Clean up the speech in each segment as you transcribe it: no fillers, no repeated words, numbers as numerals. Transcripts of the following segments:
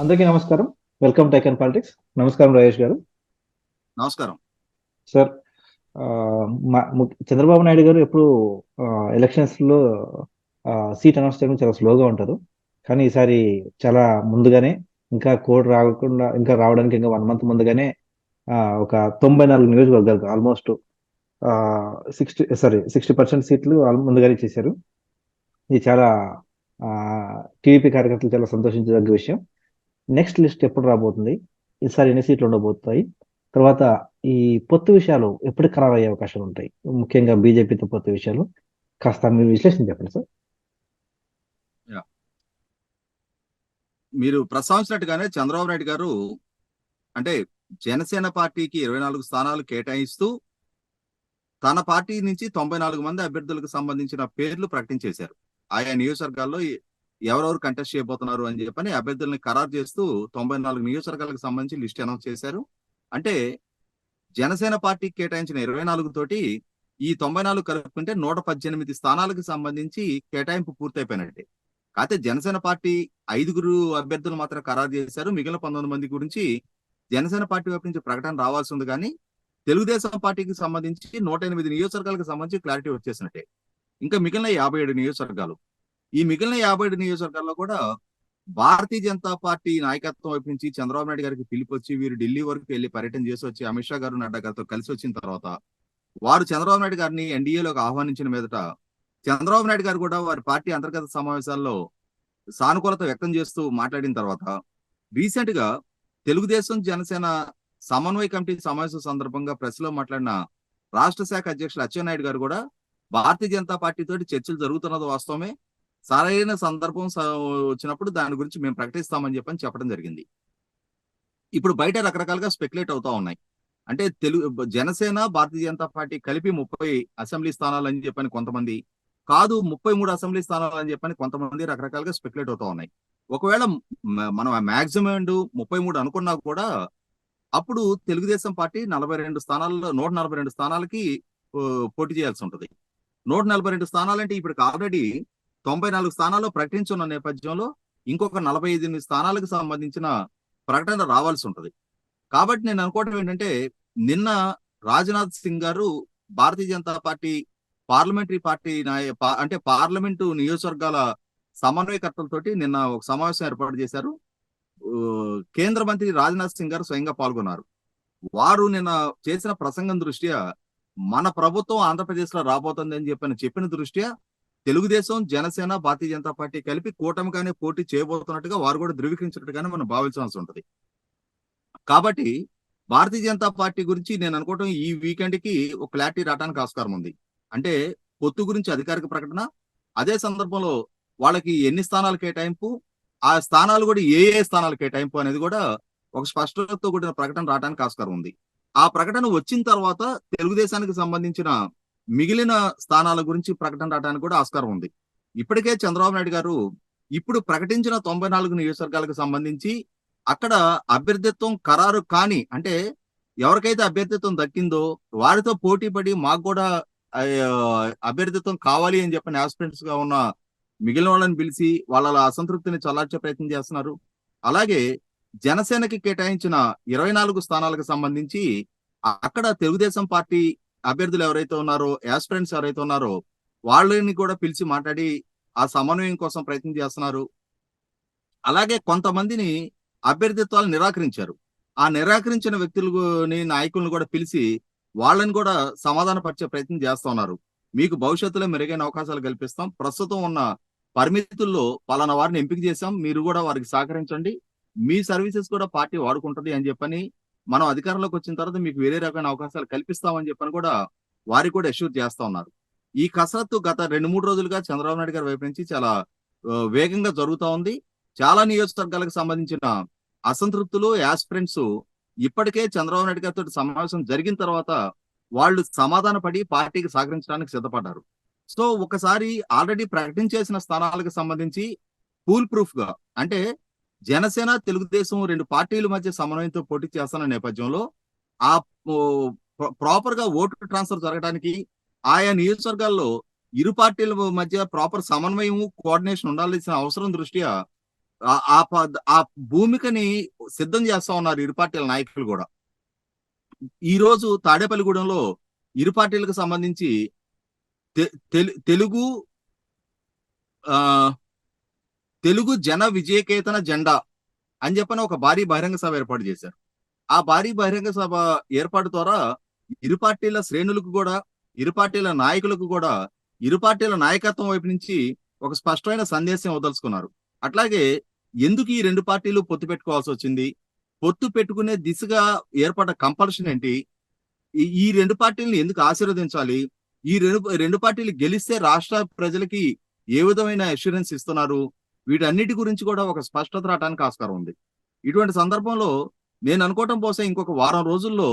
అందరికీ నమస్కారం. Welcome to icon politics. నమస్కారం రాజేష్ గారు. నమస్కారం. సార్, చంద్రబాబు నాయుడు గారు ఎప్పుడు ఎలక్షన్స్లో సీట్ అనౌన్స్ చేయడం చాలా స్లోగా ఉంటారు. కానీ ఈసారి చాలా ముందుగానే, ఇంకా కోడ్ రాకుండా, ఇంకా రావడానికి ఇంకా 1 మంత్ ముందుగానే ఒక 94 నియోజకవర్గాలకు ఆల్మోస్ట్ 60% సీట్లు ముందుగానే చేశారు. ఇది చాలా టీడీపీ కార్యకర్తలు చాలా సంతోషించదగ్గ విషయం. నెక్స్ట్ లిస్ట్ ఎప్పుడు రాబోతుంది, ఈసారి ఎన్ని సీట్లు ఉండబోతాయి, తర్వాత ఈ పొత్తు విషయాలు ఎప్పుడు ఖరారు అయ్యే అవకాశాలు ఉంటాయి, ముఖ్యంగా బీజేపీతో పొత్తు విషయాలు కాస్త మీరు విశ్లేషణ చెప్పండి సార్. మీరు ప్రస్తావించినట్టుగానే చంద్రబాబు నాయుడు గారు అంటే జనసేన పార్టీకి 24 స్థానాలు కేటాయిస్తూ తన పార్టీ నుంచి 94 మంది అభ్యర్థులకు సంబంధించిన పేర్లు ప్రకటించేశారు. ఆయా నియోజకవర్గాల్లో ఎవరెవరు కంటెస్ట్ చేయబోతున్నారు అని చెప్పని అభ్యర్థుల్ని ఖరారు చేస్తూ 94 నియోజకవర్గాలకు సంబంధించి లిస్ట్ అనౌన్స్ చేశారు. అంటే జనసేన పార్టీకి కేటాయించిన 24 తోటి ఈ 94 కలుపుకుంటే 118 స్థానాలకు సంబంధించి కేటాయింపు పూర్తయిపోయినట్టే. కాకపోతే జనసేన పార్టీ 5 అభ్యర్థులు మాత్రం ఖరారు చేశారు. మిగిలిన 19 మంది గురించి జనసేన పార్టీ వైపు నుంచి ప్రకటన రావాల్సి ఉంది. కానీ తెలుగుదేశం పార్టీకి సంబంధించి 108 నియోజకవర్గాలకు సంబంధించి క్లారిటీ వచ్చేసినట్టే. ఇంకా మిగిలిన 57 నియోజకవర్గాలు. ఈ మిగిలిన 57 నియోజకవర్గాల్లో కూడా భారతీయ జనతా పార్టీ నాయకత్వం వైపు నుంచి చంద్రబాబు నాయుడు గారికి పిలిపొచ్చి వీరు ఢిల్లీ వరకు వెళ్లి పర్యటన చేసి వచ్చి అమిత్ షా గారు, నడ్డా గారితో కలిసి వచ్చిన తర్వాత వారు చంద్రబాబు నాయుడు గారిని ఎన్డీఏలోకి ఆహ్వానించిన మీదట చంద్రబాబు నాయుడు గారు కూడా వారి పార్టీ అంతర్గత సమావేశాల్లో సానుకూలత వ్యక్తం చేస్తూ మాట్లాడిన తర్వాత రీసెంట్ గా తెలుగుదేశం జనసేన సమన్వయ కమిటీ సమావేశం సందర్భంగా ప్రెస్ లో మాట్లాడిన రాష్ట్ర శాఖ అధ్యక్షులు అచ్చెన్నాయుడు గారు కూడా భారతీయ జనతా పార్టీ తోటి చర్చలు జరుగుతున్నది వాస్తవమే, సరైన సందర్భం వచ్చినప్పుడు దాని గురించి మేము ప్రకటిస్తామని చెప్పడం జరిగింది. ఇప్పుడు బయట రకరకాలుగా స్పెక్యులేట్ అవుతా ఉన్నాయి. అంటే జనసేన భారతీయ జనతా పార్టీ కలిపి 30 అసెంబ్లీ స్థానాలు అని చెప్పని కొంతమంది, కాదు 33 అసెంబ్లీ స్థానాలు అని చెప్పని కొంతమంది రకరకాలుగా స్పెక్యులేట్ అవుతా ఉన్నాయి. ఒకవేళ మనం మాక్సిమం 33 అనుకున్నా కూడా అప్పుడు తెలుగుదేశం పార్టీ 42 స్థానాల్లో 142 స్థానాలకి పోటీ చేయాల్సి ఉంటుంది. 142 స్థానాలంటే ఇప్పుడు ఆల్రెడీ 94 స్థానాల్లో ప్రకటించున్న నేపథ్యంలో ఇంకొక 45 స్థానాలకు సంబంధించిన ప్రకటన రావాల్సి ఉంటుంది. కాబట్టి నేను అనుకోవటం ఏంటంటే, నిన్న రాజ్నాథ్ సింగ్ గారు Bharatiya Janata party parliamentary party అంటే పార్లమెంటు నియోజకవర్గాల సమన్వయకర్తలతోటి నిన్న ఒక సమావేశం ఏర్పాటు చేశారు. కేంద్ర మంత్రి రాజ్నాథ్ సింగ్ గారు స్వయంగా పాల్గొన్నారు. వారు నిన్న చేసిన ప్రసంగం దృష్ట్యా మన ప్రభుత్వం ఆంధ్రప్రదేశ్ లో రాబోతుంది అని చెప్పిన దృష్ట్యా తెలుగుదేశం, జనసేన, భారతీయ జనతా పార్టీ కలిపి కూటమిగానే పోటీ చేయబోతున్నట్టుగా వారు కూడా ధృవీకరించినట్టుగానే మనం భావించాల్సి ఉంటుంది. కాబట్టి భారతీయ జనతా పార్టీ గురించి నేను అనుకోవటం ఈ వీకెండ్ కి ఒక క్లారిటీ రావడానికి ఆస్కారం ఉంది. అంటే పొత్తు గురించి అధికారిక ప్రకటన, అదే సందర్భంలో వాళ్ళకి ఎన్ని స్థానాలు కేటాయింపు, ఆ స్థానాలు కూడా ఏ స్థానాలు కేటాయింపు అనేది కూడా ఒక స్పష్టతతో కూడిన ప్రకటన రావడానికి ఆస్కారం ఉంది. ఆ ప్రకటన వచ్చిన తర్వాత తెలుగుదేశానికి సంబంధించిన మిగిలిన స్థానాల గురించి ప్రకటన రావడానికి కూడా ఆస్కారం ఉంది. ఇప్పటికే చంద్రబాబు నాయుడు గారు ఇప్పుడు ప్రకటించిన 94 నియోజకవర్గాలకు సంబంధించి అక్కడ అభ్యర్థిత్వం ఖరారు కాని, అంటే ఎవరికైతే అభ్యర్థిత్వం దక్కిందో వారితో పోటీ పడి మాకు కూడా అభ్యర్థిత్వం కావాలి అని చెప్పిన ఆస్పిరెంట్స్ గా ఉన్న మిగిలిన వాళ్ళని పిలిచి వాళ్ళ అసంతృప్తిని చల్లార్చే ప్రయత్నం చేస్తున్నారు. అలాగే జనసేనకి కేటాయించిన 24 స్థానాలకు సంబంధించి అక్కడ తెలుగుదేశం పార్టీ అభ్యర్థులు ఎవరైతే ఉన్నారో, ఆస్పిరెంట్స్ ఎవరైతే ఉన్నారో వాళ్ళని కూడా పిలిచి మాట్లాడి ఆ సమన్వయం కోసం ప్రయత్నం చేస్తున్నారు. అలాగే కొంతమందిని అభ్యర్థిత్వాలు నిరాకరించారు. ఆ నిరాకరించిన వ్యక్తులని, నాయకులను కూడా పిలిచి వాళ్ళని కూడా సమాధాన పరిచే ప్రయత్నం చేస్తా ఉన్నారు. మీకు భవిష్యత్తులో మెరుగైన అవకాశాలు కల్పిస్తాం, ప్రస్తుతం ఉన్న పరిమితుల్లో పలానా వారిని ఎంపిక చేశాం, మీరు కూడా వారికి సహకరించండి, మీ సర్వీసెస్ కూడా పార్టీ వాడుకుంటది అని చెప్పని, మనం అధికారంలోకి వచ్చిన తర్వాత మీకు వేరే రకమైన అవకాశాలు కల్పిస్తామని చెప్పని కూడా వారికి కూడా అష్యూర్ చేస్తా ఉన్నారు. ఈ కసరత్తు గత 2-3 రోజులుగా చంద్రబాబు నాయుడు గారి వైపు నుంచి చాలా వేగంగా జరుగుతా ఉంది. చాలా నియోజకవర్గాలకు సంబంధించిన అసంతృప్తులు, యాస్పిరెంట్స్ ఇప్పటికే చంద్రబాబు నాయుడు గారితో సమావేశం జరిగిన తర్వాత వాళ్ళు సమాధాన పడి పార్టీకి సహకరించడానికి సిద్ధపడ్డారు. సో ఒకసారి ఆల్రెడీ ప్రకటించేసిన స్థానాలకు సంబంధించి ఫూల్ ప్రూఫ్ గా, అంటే జనసేన, తెలుగుదేశం 2 పార్టీల మధ్య సమన్వయంతో పోటీ చేస్తున్న నేపథ్యంలో ఆ ప్రాపర్ గా ఓటు ట్రాన్స్ఫర్ జరగడానికి ఆయా నియోజకవర్గాల్లో ఇరు పార్టీల మధ్య ప్రాపర్ సమన్వయం, కోఆర్డినేషన్ ఉండాల్సిన అవసరం దృష్ట్యా ఆ భూమికని సిద్ధం చేస్తా ఉన్నారు ఇరు పార్టీల నాయకులు కూడా. ఈ రోజు తాడేపల్లిగూడెంలో ఇరు పార్టీలకు సంబంధించి తెలుగు ఆ తెలుగు జన విజయకేతన జెండా అని చెప్పని ఒక భారీ బహిరంగ సభ ఏర్పాటు చేశారు. ఆ భారీ బహిరంగ సభ ఏర్పాటు ద్వారా ఇరు పార్టీల శ్రేణులకు కూడా, ఇరు పార్టీల నాయకులకు కూడా, ఇరు పార్టీల నాయకత్వం వైపు నుంచి ఒక స్పష్టమైన సందేశం వదలుచుకున్నారు. అట్లాగే ఎందుకు ఈ రెండు పార్టీలు పొత్తు పెట్టుకోవాల్సి వచ్చింది, పొత్తు పెట్టుకునే దిశగా ఏర్పడ్డ కంపల్షన్ ఏంటి, ఈ రెండు పార్టీలను ఎందుకు ఆశీర్వదించాలి, ఈ రెండు పార్టీలు గెలిస్తే రాష్ట్ర ప్రజలకి ఏ విధమైన అష్యూరెన్స్ ఇస్తున్నారు, వీటన్నిటి గురించి కూడా ఒక స్పష్టత రావడానికి ఆస్కారం ఉంది. ఇటువంటి సందర్భంలో నేను అనుకోవటం పోసే ఇంకొక వారం రోజుల్లో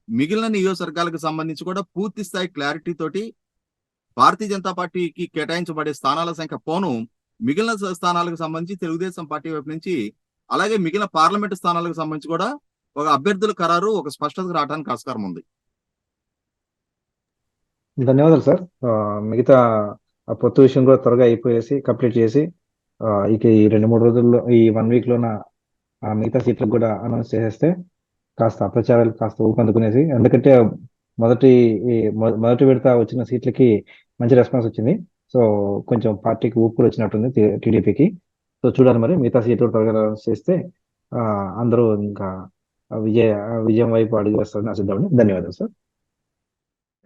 మిగిలిన నియోజకవర్గాలకు సంబంధించి కూడా పూర్తి స్థాయి క్లారిటీ తోటి భారతీయ జనతా పార్టీకి కేటాయించబడే స్థానాల సంఖ్య పోను మిగిలిన స్థానాలకు సంబంధించి తెలుగుదేశం పార్టీ వైపు నుంచి, అలాగే మిగిలిన పార్లమెంటు స్థానాలకు సంబంధించి కూడా ఒక అభ్యర్థుల ఖరారు ఒక స్పష్టత రావడానికి ఆస్కారం ఉంది. ధన్యవాదాలు సార్. మిగతా ఆ పొత్తు విషయం కూడా త్వరగా అయిపోయేసి కంప్లీట్ చేసి ఇక ఈ 2-3 రోజుల్లో, ఈ 1 week లోన మిగతా సీట్లకు కూడా అనౌన్స్ చేసేస్తే కాస్త ప్రచారాలు కాస్త ఊపందుకునేసి, ఎందుకంటే మొదటి విడత వచ్చిన సీట్లకి మంచి రెస్పాన్స్ వచ్చింది. సో కొంచెం పార్టీకి ఊపు కూడా వచ్చినట్టుంది టీడీపీకి. సో చూడాలి మరి మిగతా సీట్లు త్వరగా అనౌన్స్ చేస్తే అందరూ ఇంకా విజయం వైపు అడుగు వేస్తారని ఆశిద్దామని. ధన్యవాదాలు సార్.